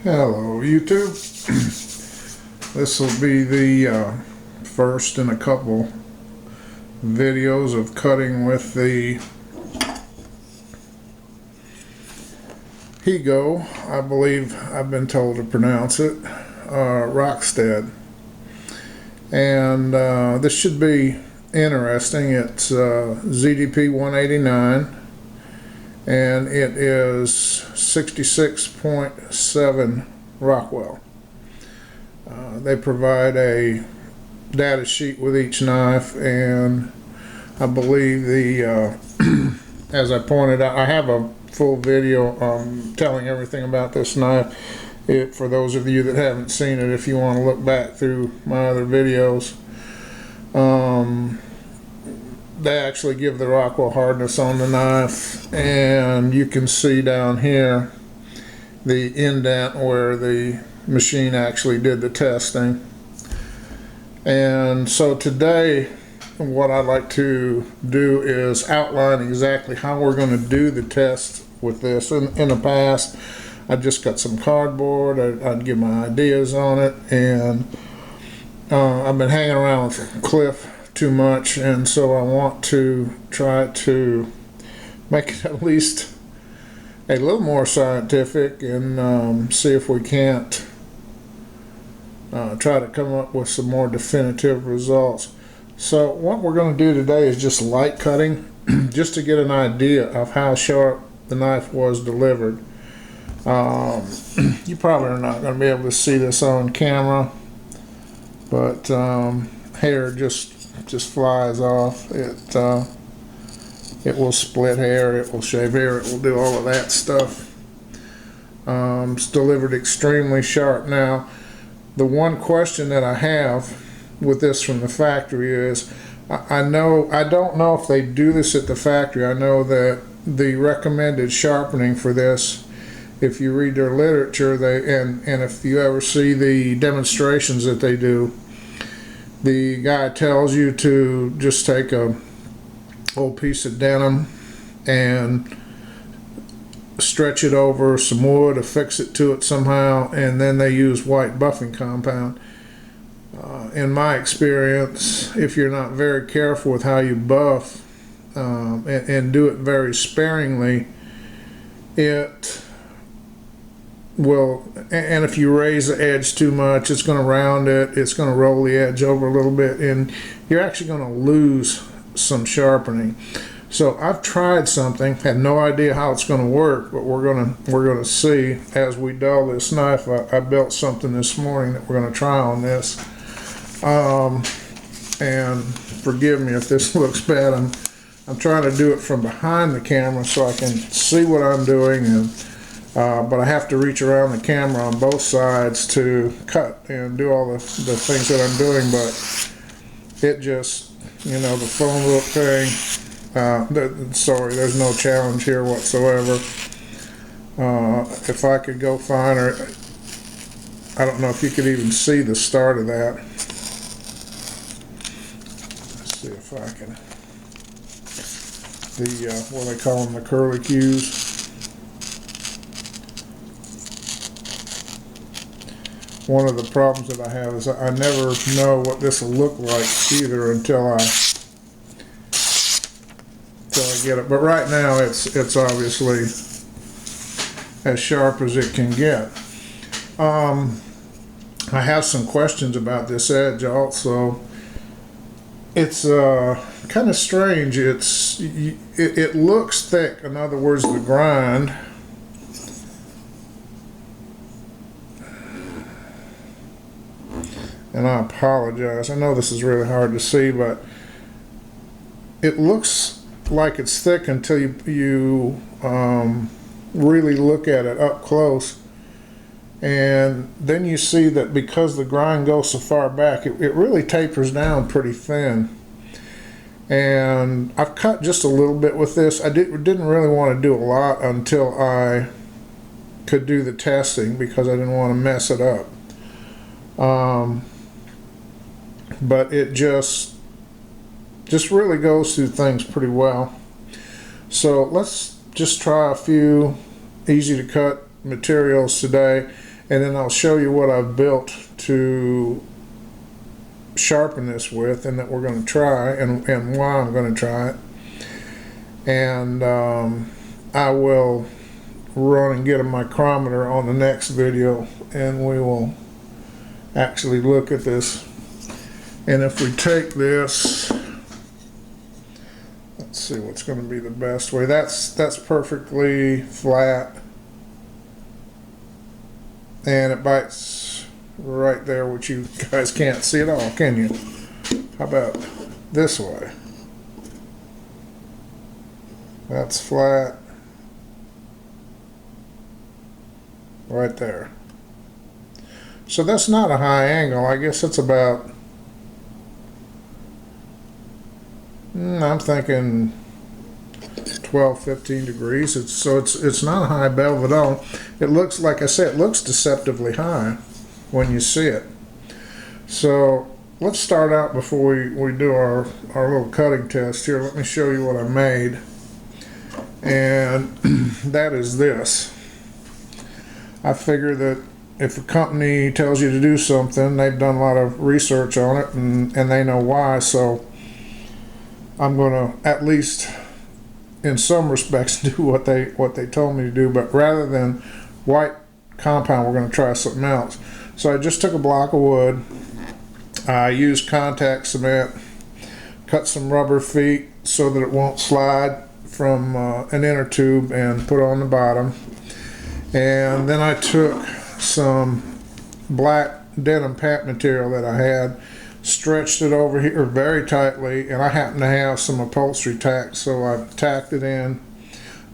Hello YouTube. This will be the first in a couple videos of cutting with the Higo, I believe I've been told to pronounce it, Rockstead. And this should be interesting. It's ZDP 189 and it is 66.7 Rockwell. They provide a data sheet with each knife, and I believe the as I pointed out, I have a full video telling everything about this knife. For those of you that haven't seen it, if you want to look back through my other videos, they actually give the Rockwell hardness on the knife, and you can see down here the indent where the machine actually did the testing. And so today what I'd like to do is outline exactly how we're going to do the test with this. In the past, I just got some cardboard, I'd give my ideas on it, and I've been hanging around with Cliff too much, and so I want to try to make it at least a little more scientific and see if we can't try to come up with some more definitive results. So what we're going to do today is just light cutting, just to get an idea of how sharp the knife was delivered. You probably are not going to be able to see this on camera, but hair just flies off. It will split hair, it will shave hair, it will do all of that stuff. It's delivered extremely sharp. Now, the one question that I have with this from the factory is, I don't know if they do this at the factory. I know that the recommended sharpening for this, if you read their literature, and if you ever see the demonstrations that they do, the guy tells you to just take a old piece of denim and stretch it over some wood, affix it to it somehow, and then they use white buffing compound. In my experience, if you're not very careful with how you buff and do it very sparingly, it will, and if you raise the edge too much, it's going to round it, it's going to roll the edge over a little bit, and you're actually going to lose some sharpening. So I've tried something, had no idea how it's going to work, but we're going to see as we dull this knife. I built something this morning that we're going to try on this, and forgive me if this looks bad. I'm trying to do it from behind the camera so I can see what I'm doing, and but I have to reach around the camera on both sides to cut and do all the things that I'm doing. But it just, you know, the phone book thing, sorry, there's no challenge here whatsoever. If I could go find her, I don't know if you could even see the start of that. Let's see if I can, what do they call them, the curly cues. One of the problems that I have is I never know what this will look like either until I get it. But right now it's obviously as sharp as it can get. I have some questions about this edge also. It's kind of strange. It looks thick. In other words, the grind. And I apologize, I know this is really hard to see, but it looks like it's thick until you really look at it up close, and then you see that because the grind goes so far back, it really tapers down pretty thin. And I've cut just a little bit with this. I didn't really want to do a lot until I could do the testing because I didn't want to mess it up. But it just really goes through things pretty well. So let's just try a few easy to cut materials today, and then I'll show you what I've built to sharpen this with, and that we're going to try, and why I'm going to try it. And I will run and get a micrometer on the next video, and we will actually look at this. And if we take this, let's see what's going to be the best way. That's perfectly flat, and it bites right there, which you guys can't see at all, can you? How about this way? That's flat right there. So that's not a high angle. I guess it's about, I'm thinking 12, 15 degrees. It's not a high bevel at all. It looks, like I said, it looks deceptively high when you see it. So let's start out before we do our little cutting test here. Let me show you what I made. And that is this. I figure that if a company tells you to do something, they've done a lot of research on it, and they know why. So I'm going to, at least in some respects, do what they told me to do. But rather than white compound, we're going to try something else. So I just took a block of wood. I used contact cement, cut some rubber feet so that it won't slide from an inner tube, and put on the bottom. And then I took some black denim pant material that I had, stretched it over here very tightly, and I happen to have some upholstery tack, so I tacked it in,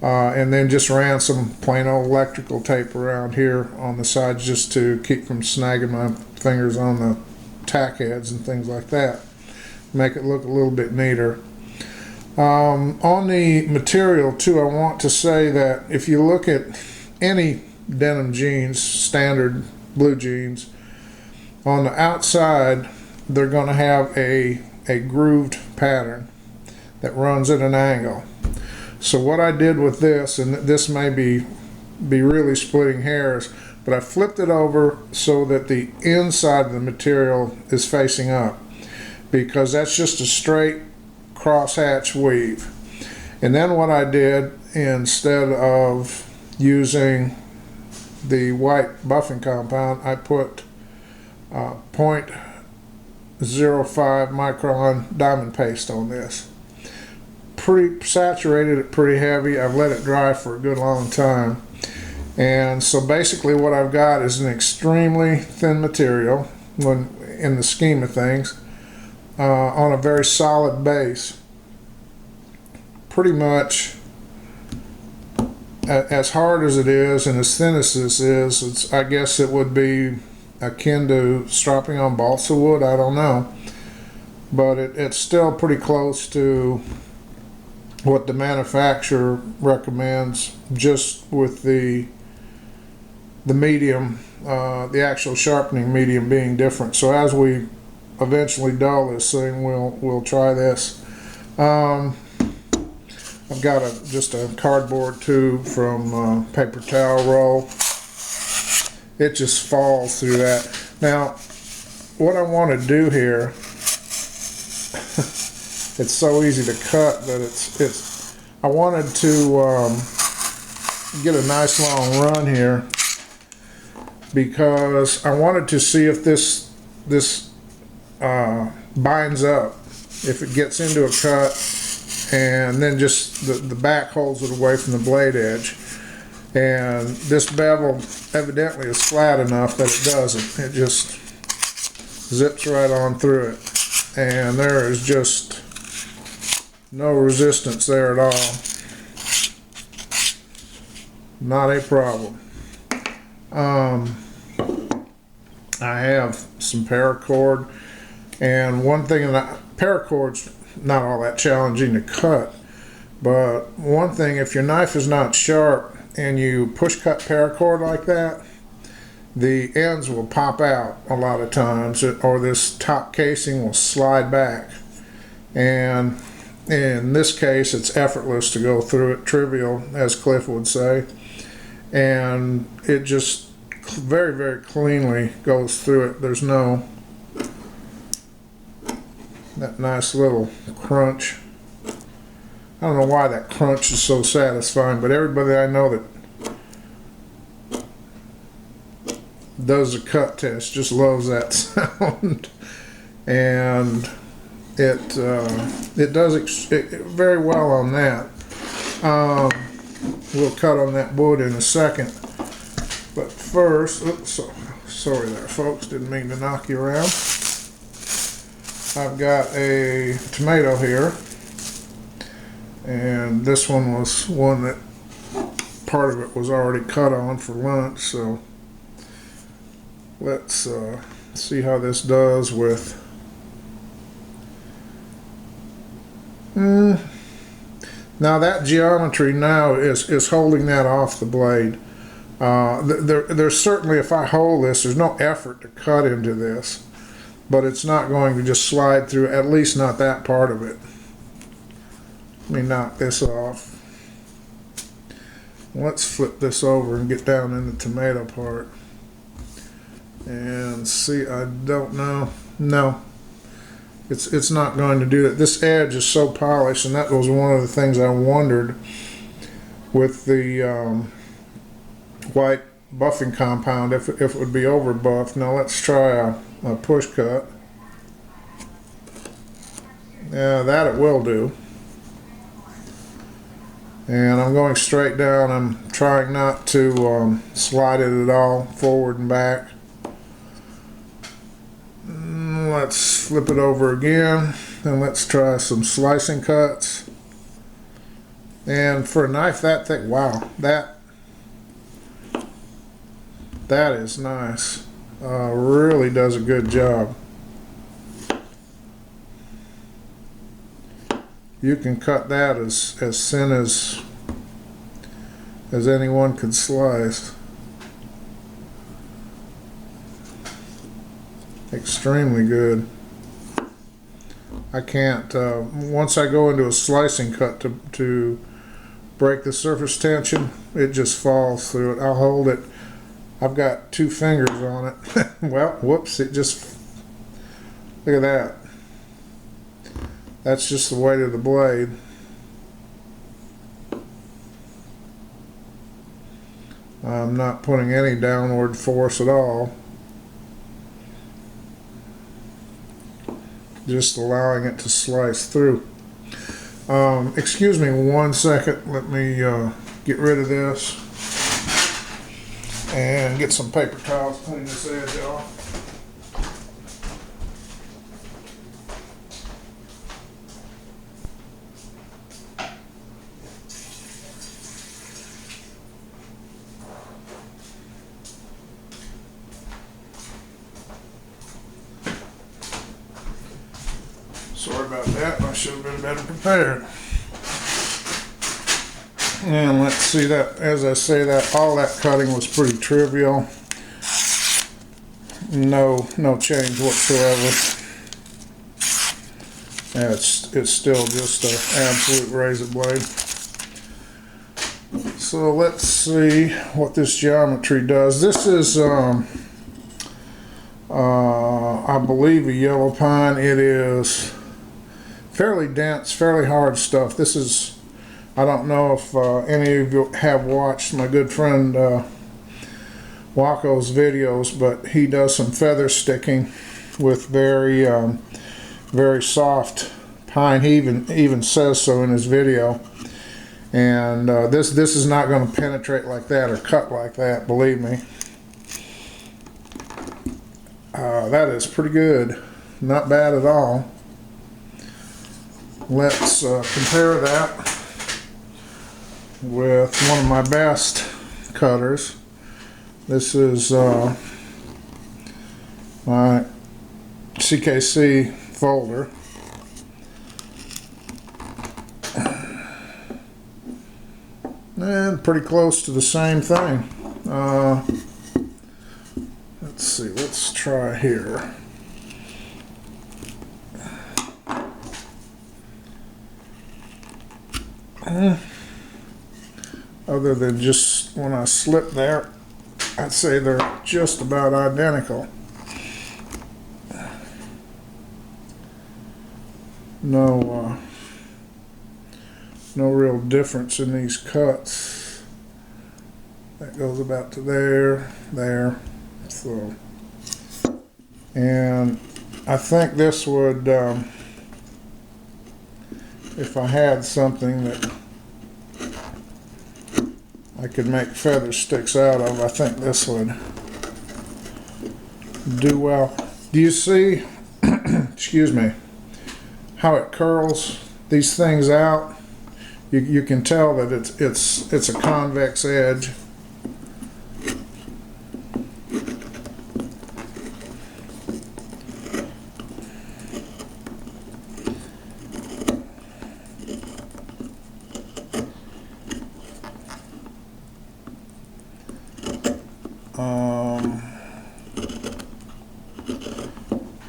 and then just ran some plain old electrical tape around here on the sides just to keep from snagging my fingers on the tack heads and things like that, make it look a little bit neater. On the material too, I want to say that if you look at any denim jeans, standard blue jeans, on the outside they're going to have a grooved pattern that runs at an angle. So what I did with this, and this may be really splitting hairs, but I flipped it over so that the inside of the material is facing up, because that's just a straight crosshatch weave. And then what I did, instead of using the white buffing compound, I put 0.05 micron diamond paste on this. Pretty saturated it pretty heavy. I've let it dry for a good long time. And so basically what I've got is an extremely thin material, when in the scheme of things, on a very solid base. Pretty much as hard as it is and as thin as this is, I guess it would be akin to strapping on balsa wood. I don't know, but it's still pretty close to what the manufacturer recommends, just with the medium, the actual sharpening medium being different. So as we eventually dull this thing, we'll try this. I've got just a cardboard tube from paper towel roll. It just falls through that. Now, what I want to do here, it's so easy to cut that I wanted to get a nice long run here, because I wanted to see if this binds up, if it gets into a cut, and then just the back holds it away from the blade edge. And this bevel evidently is flat enough that it doesn't. It just zips right on through it, and there is just no resistance there at all. Not a problem. I have some paracord, and one thing that paracord's not all that challenging to cut, but one thing, if your knife is not sharp and you push cut paracord like that, the ends will pop out a lot of times, or this top casing will slide back. And in this case, it's effortless to go through it, trivial, as Cliff would say, and it just very, very cleanly goes through it. There's no that nice little crunch. I don't know why that crunch is so satisfying, but everybody I know that does a cut test just loves that sound. And it does very well on that. We'll cut on that wood in a second, but first, oops, sorry there folks, didn't mean to knock you around. I've got a tomato here, and this one was one that part of it was already cut on for lunch, so let's see how this does with now that geometry now is holding that off the blade. There's certainly, if I hold this, there's no effort to cut into this, but it's not going to just slide through, at least not that part of it. Let me knock this off. Let's flip this over and get down in the tomato part and see. I don't know. No, it's not going to do that. This edge is so polished, and that was one of the things I wondered with the white buffing compound, if it would be over buffed. Now let's try a push cut. Yeah, that it will do. And I'm going straight down. I'm trying not to slide it at all forward and back. Let's flip it over again, and let's try some slicing cuts. And for a knife that thick, wow, that is nice. Really does a good job. You can cut that as thin as anyone could slice. Extremely good. I can't, once I go into a slicing cut to break the surface tension, it just falls through it. I'll hold it. I've got 2 fingers on it. Well, whoops, it just, look at that. That's just the weight of the blade. I'm not putting any downward force at all. Just allowing it to slice through. Excuse me 1 second. Let me get rid of this and get some paper towels, clean this edge off. Sorry about that, I should have been better prepared. And let's see that, as I say that, all that cutting was pretty trivial. No change whatsoever. And it's still just an absolute razor blade. So let's see what this geometry does. This is I believe a yellow pine. It is fairly dense, fairly hard stuff. This is, I don't know if any of you have watched my good friend Waco's videos, but he does some feather sticking with very very soft pine. He even says so in his video. And this is not going to penetrate like that or cut like that, believe me. That is pretty good, not bad at all. Let's compare that with one of my best cutters. This is my CKC folder. And pretty close to the same thing. Let's see, let's try here. Other than just when I slip there, I'd say they're just about identical. No real difference in these cuts. That goes about to there, there. So, and I think this would, if I had something that I could make feather sticks out of, I think this would do well. Do you see, excuse me, how it curls these things out? You can tell that it's a convex edge.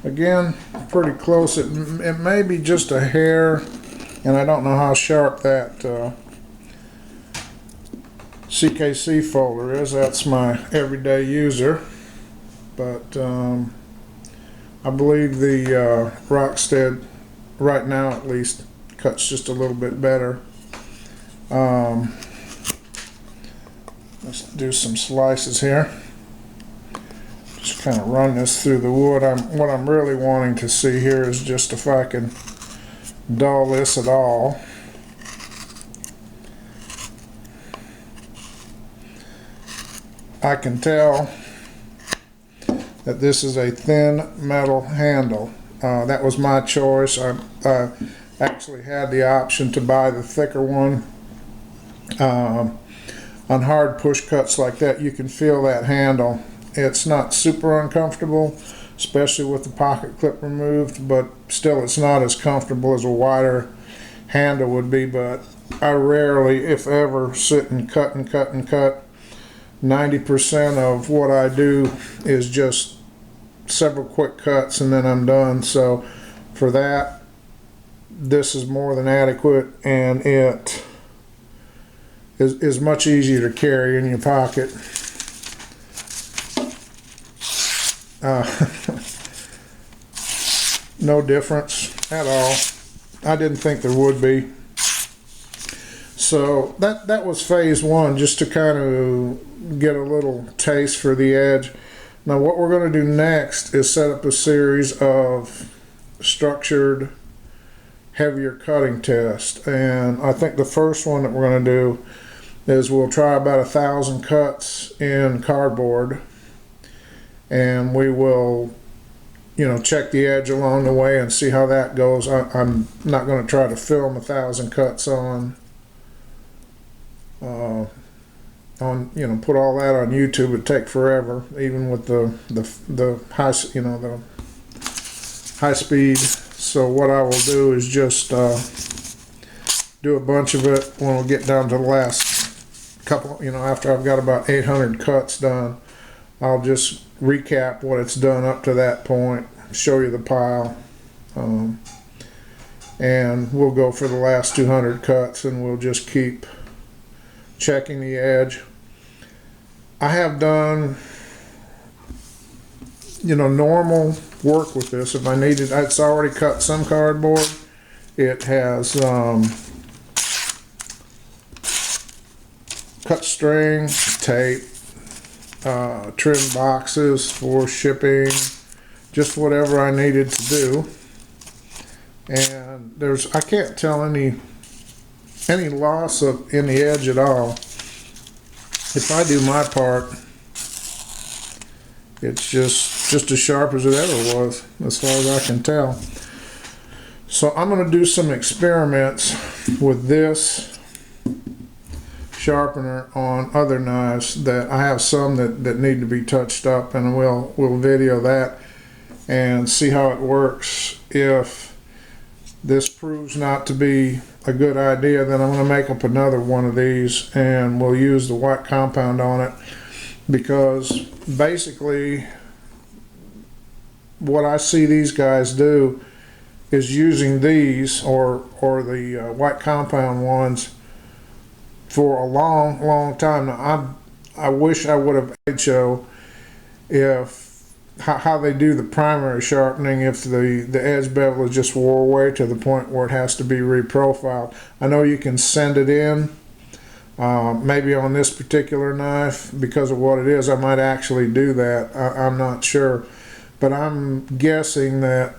Again, pretty close. It may be just a hair, and I don't know how sharp that CKC folder is. That's my everyday user, but I believe the Rockstead, right now at least, cuts just a little bit better. Let's do some slices here. Just kind of run this through the wood. What I'm really wanting to see here is just if I can dull this at all. I can tell that this is a thin metal handle. That was my choice. I actually had the option to buy the thicker one. On hard push cuts like that, you can feel that handle. It's not super uncomfortable, especially with the pocket clip removed, but still it's not as comfortable as a wider handle would be. But I rarely, if ever, sit and cut and cut and cut. 90% of what I do is just several quick cuts and then I'm done. So for that, this is more than adequate, and it is much easier to carry in your pocket. No difference at all. I didn't think there would be. So that was phase one, just to kind of get a little taste for the edge. Now what we're going to do next is set up a series of structured heavier cutting tests, and I think the first one that we're going to do is we'll try about 1,000 cuts in cardboard, and we will, check the edge along the way and see how that goes. I'm not going to try to film 1,000 cuts on put all that on YouTube. It'd take forever, even with the high, the high speed. So what I will do is just do a bunch of it when we get down to the last couple, after I've got about 800 cuts done. I'll just recap what it's done up to that point, show you the pile, and we'll go for the last 200 cuts, and we'll just keep checking the edge. I have done normal work with this. If I needed, it's already cut some cardboard. It has cut string, tape, trim boxes for shipping, just whatever I needed to do. And I can't tell any loss in the edge at all. If I do my part, it's just as sharp as it ever was, as far as I can tell. So I'm going to do some experiments with this sharpener on other knives. That I have some that need to be touched up, and we'll video that and see how it works. If this proves not to be a good idea, then I'm going to make up another one of these, and we'll use the white compound on it, because basically what I see these guys do is using these or the white compound ones for a long time. Now I wish I would have show if how they do the primary sharpening, if the edge bevel is just wore away to the point where it has to be reprofiled. I know you can send it in. Maybe on this particular knife, because of what it is, I might actually do that. I'm not sure, but I'm guessing that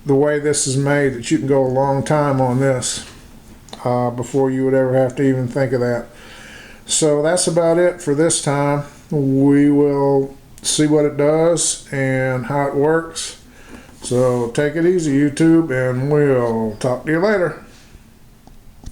the way this is made, that you can go a long time on this before you would ever have to even think of that. So that's about it for this time. We will see what it does and how it works. So take it easy, YouTube, and we'll talk to you later.